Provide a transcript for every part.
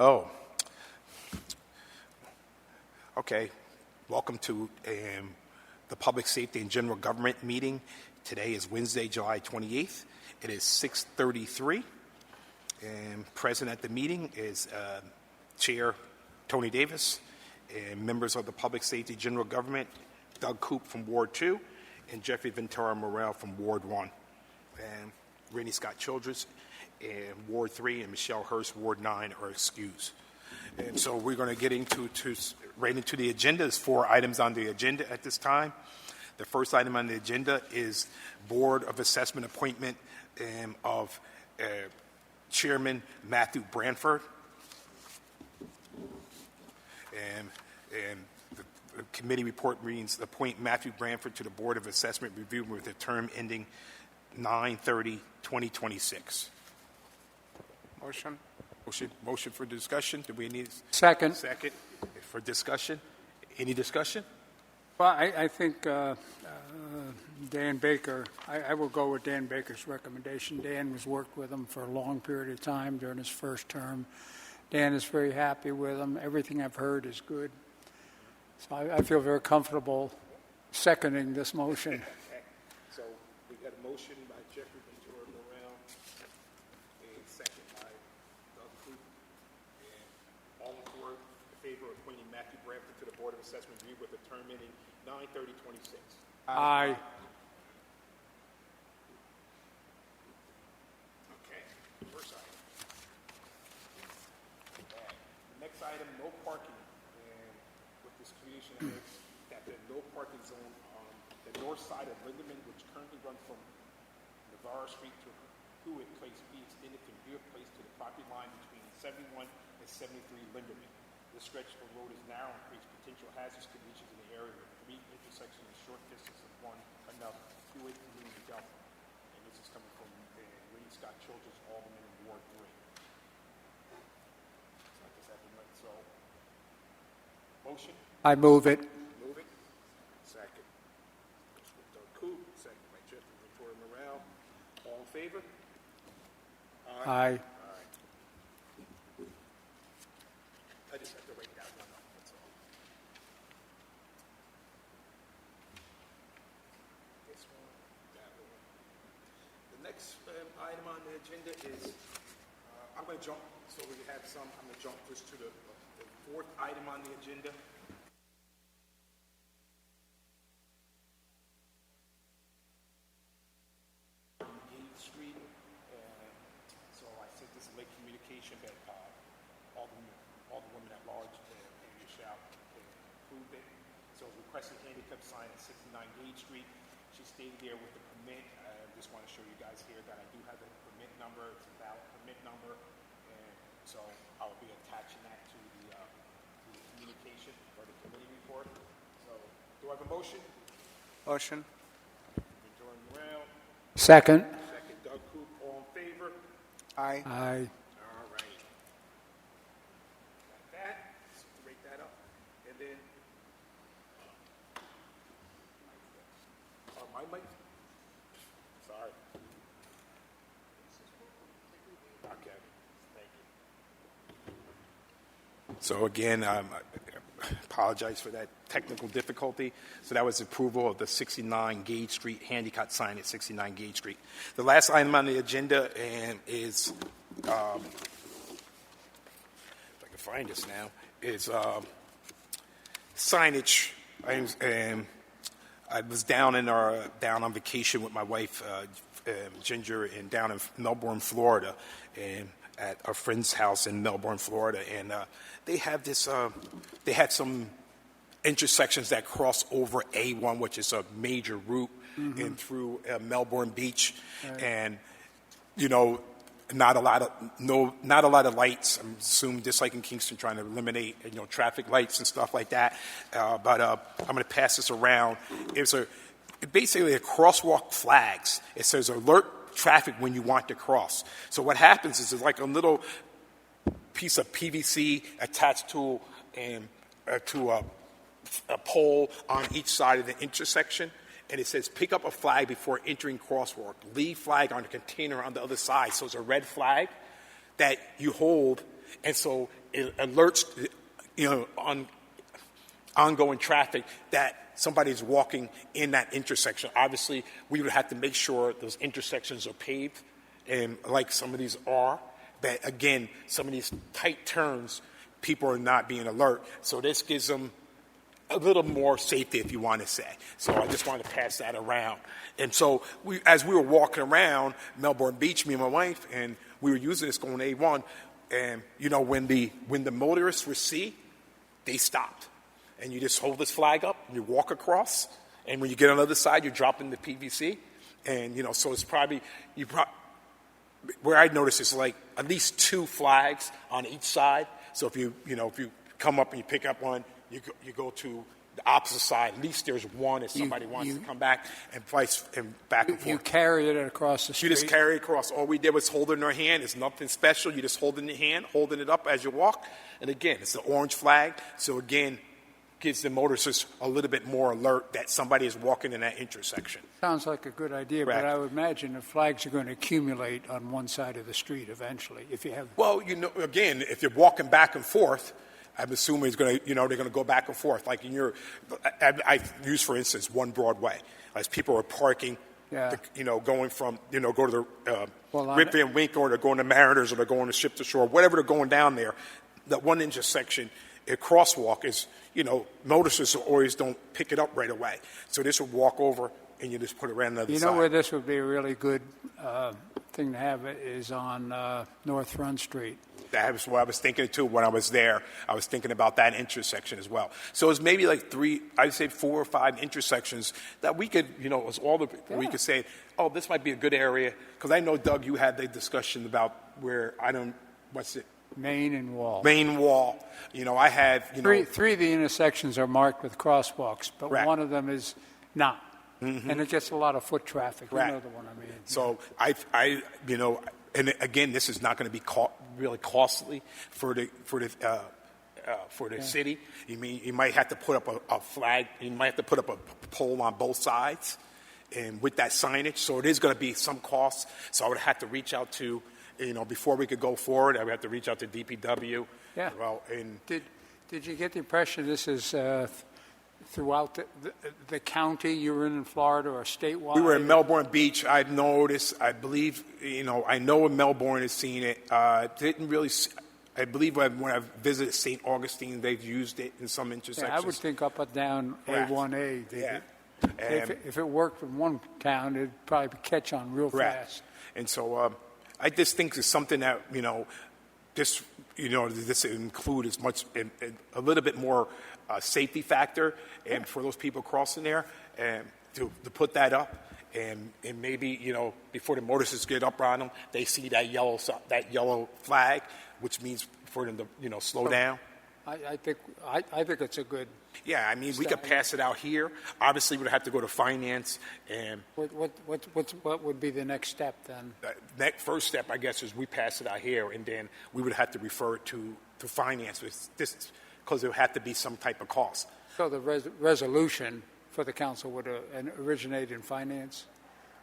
Oh, okay. Welcome to the Public Safety and General Government meeting. Today is Wednesday, July 28th. It is 6:33. And present at the meeting is Chair Tony Davis and members of the Public Safety General Government, Doug Coop from Ward 2 and Jeffrey Ventura Morel from Ward 1. And Rennie Scott Childress in Ward 3 and Michelle Hurst, Ward 9, are excused. And so we're going to get right into the agenda. There's 4 items on the agenda at this time. The first item on the agenda is Board of Assessment appointment of Chairman Matthew Branford. And the committee report reads, appoint Matthew Branford to the Board of Assessment Review with a term ending 9/30/2026. Motion for discussion. Do we need Second. Second for discussion? Any discussion? Well, I think Dan Baker, I will go with Dan Baker's recommendation. Dan has worked with him for a long period of time during his first term. Dan is very happy with him. Everything I've heard is good. So I feel very comfortable seconding this motion. Okay. So we got a motion by Jeffrey Ventura Morel, and second by Doug Coop. And all in favor of appointing Matthew Branford to the Board of Assessment Review with a term ending 9/30/26. Aye. Okay. First item. The next item, no parking. And with this creation of that the no parking zone on the north side of Lindeman, which currently runs from Navarro Street to Hewitt Place, be extended from Hewitt Place to the property line between 71 and 73 Lindeman. This stretch of the road is narrow and creates potential hazardous conditions in the area with 3 intersections in short distance of one another. Hewitt and Lindeman Delta. And this is coming from Rennie Scott Childress, Alderman in Ward 3. So, motion? I move it. Move it. Second. Doug Coop, second by Jeffrey Ventura Morel. All in favor? Aye. I just have to write that one up, that's all. This one, that one. The next item on the agenda is, I'm going to jump, so we have some, I'm going to jump just to the 4th item on the agenda. Street, so I sent this late communication that all the women at large and Michelle approved it. So requesting handicap sign at 69 Gage Street. She stated there with the permit. I just want to show you guys here that I do have a permit number. It's a valid permit number, and so I'll be attaching that to the communication or the committee report. So do I have a motion? Motion. Ventura Morel. Second. Doug Coop, all in favor? Aye. Aye. All right. Got that. Let's break that up. And then, my mic? Sorry. Okay. Thank you. So again, I apologize for that technical difficulty. So that was approval of the 69 Gage Street handicap sign at 69 Gage Street. The last item on the agenda is, if I can find this now, is signage. I was down on vacation with my wife, Ginger, and down in Melbourne, Florida, and at a friend's house in Melbourne, Florida, and they have this. They had some intersections that cross over A1, which is a major route in through Melbourne Beach, and not a lot of lights. I'm assuming just like in Kingston, trying to eliminate traffic lights and stuff like that. But I'm going to pass this around. It's basically a crosswalk flags. It says alert traffic when you want to cross. So what happens is it's like a little piece of PVC attached to a pole on each side of the intersection, and it says pick up a flag before entering crosswalk. Leave flag on the container on the other side. So it's a red flag that you hold, and so it alerts, on ongoing traffic that somebody's walking in that intersection. Obviously, we would have to make sure those intersections are paved, and like some of these are, that again, some of these tight turns, people are not being alert. So this gives them a little more safety, if you want to say. So I just wanted to pass that around. And so as we were walking around Melbourne Beach, me and my wife, and we were using this going A1, and when the motorists see, they stopped. And you just hold this flag up, and you walk across, and when you get on the other side, you're dropping the PVC. And, so it's probably, where I noticed is like at least 2 flags on each side. So if you come up and you pick up one, you go to the opposite side. At least there's one if somebody wants to come back and back and forth. You carry it across the street. You just carry it across. All we did was hold it in our hand. It's nothing special. You just hold it in your hand, holding it up as you walk. And again, it's the orange flag. So again, gives the motorists a little bit more alert that somebody is walking in that intersection. Sounds like a good idea, Correct. but I would imagine the flags are going to accumulate on one side of the street eventually. If you have, Well, again, if you're walking back and forth, I'm assuming they're going to go back and forth. Like I use, for instance, One Broadway. As people are parking, Yeah. going from, go to the Well, Rip Van Winkle, or they're going to Mariners, or they're going to Ship to Shore, whatever they're going down there, that one intersection, a crosswalk is, motorists always don't pick it up right away. So this will walk over, and you just put it around the other side. where this would be a really good thing to have is on North Front Street. That was what I was thinking too when I was there. I was thinking about that intersection as well. So it's maybe like 4 or 5 intersections that we could, as all the we could say, oh, this might be a good area. Because I know, Doug, you had the discussion about where Main and Wall. Main Wall. I have, Three of the intersections are marked with crosswalks, but Correct. one of them is not. And it gets a lot of foot traffic. Correct. You know the one I mean. So and again, this is not going to be really costly for the city. You might have to put up a flag. You might have to put up a pole on both sides, and with that signage. So it is going to be some cost. So I would have to reach out to, before we could go forward, I would have to reach out to DPW. Yeah. Well, and Did you get the impression this is throughout the county you were in Florida, or statewide? we were in Melbourne Beach. I've noticed. I believe. I know in Melbourne has seen it. Didn't really. I believe when I visited St. Augustine, they've used it in some intersections. Yeah, I would think up and down Correct. A1A. Yeah. If it worked in one town, it'd probably catch on real fast. And so I just think it's something that, this include as much, a little bit more safety factor, and for those people crossing there, and to put that up, and maybe, before the motorists get up on them, they see that yellow flag, which means for them to, slow down. I think it's a good. Yeah, we could pass it out here. Obviously, we'd have to go to finance, and What would be the next step then? that first step, I guess, is we pass it out here, and then we would have to refer it to finance, because there would have to be some type of cost. So the resolution for the council would originate in finance?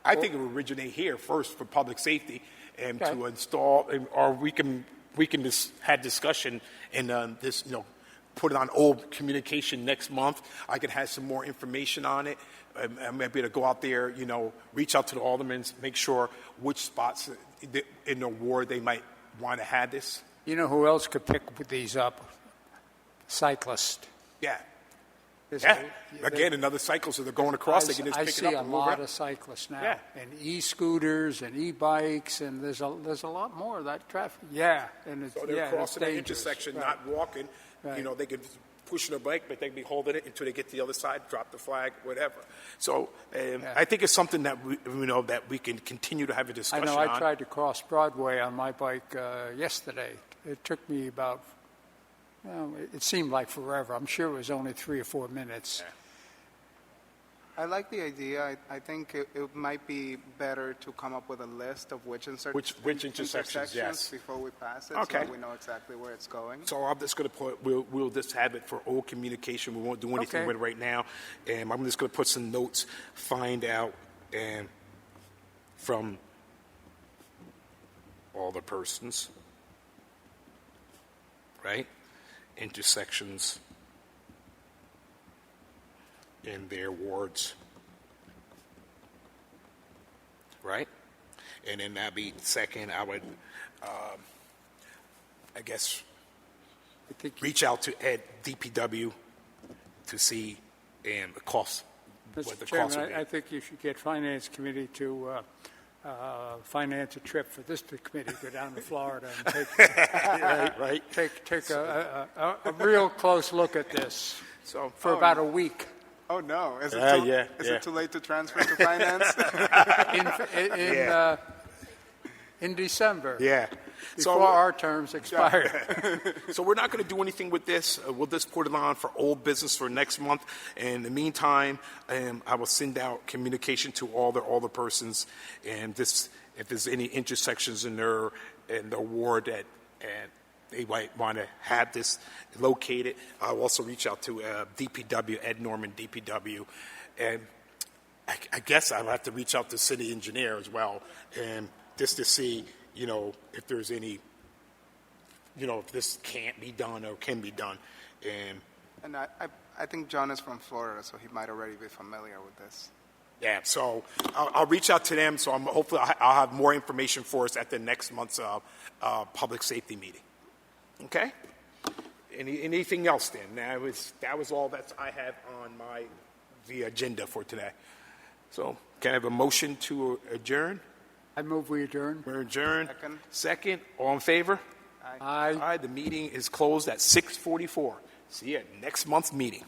I think it would originate here first for public safety, and Okay. to install, or we can just have discussion and put it on old communication next month. I could have some more information on it. I might be able to go out there, reach out to the aldermen, make sure which spots in the ward they might want to have this. You know who else could pick these up? Cyclists. Yeah. There's Yeah. a- Again, another cycle, so they're going across. They can just I pick see it up a and move lot around. of cyclists now, Yeah. and e-scooters and e-bikes, and there's a lot more of that traffic. Yeah, and it's So they're yeah, crossing it's the dangerous. intersection, Right. not walking. Right. They can push their bike, but they can be holding it until they get to the other side, drop the flag, whatever. So I think it's something that that we can continue to have a I discussion know. on. I tried to cross Broadway on my bike yesterday. It took me about. It seemed like forever. I'm sure it was only 3 or 4 minutes. Yeah. I like the idea. I think it might be better to come up with a list of which intersections, yes. before we pass it, Okay. so we know exactly where it's going. So I'm just going to put, we'll just have it for old communication. We won't do anything Okay. with it right now. And I'm just going to put some notes, find out, and from all the persons right? Intersections in their wards, right? And then that'd be second, I would, I guess, I think, reach out to Ed, DPW, to see and the cost, what Mr. the cost would Chairman, I be. think you should get Finance Committee to finance a trip for this committee, go down to Florida and Right? take a real close look at this So, for about a week Oh, no. Is Yeah, it too late to transfer to finance? in December, yeah. before our terms expire. So we're not going to do anything with this. We'll just put it on for old business for next month. And in the meantime, I will send out communication to all the persons, and this, if there's any intersections in the ward that and they might want to have this located. I'll also reach out to DPW, Ed Norman, DPW, and I guess I'll have to reach out to city engineer as well, and just to see, if there's any, if this can't be done or can be done. And I think John is from Florida, so he might already be familiar with this. Yeah, so I'll reach out to them. So hopefully I'll have more information for us at the next month's public safety meeting. Okay. Anything else then? That was all that I have on the agenda for today. So can I have a motion to adjourn? I move we adjourn. We're adjourned. Second. Second. All in favor? Aye. Aye. The meeting is closed at 6:44. See you at next month's meeting.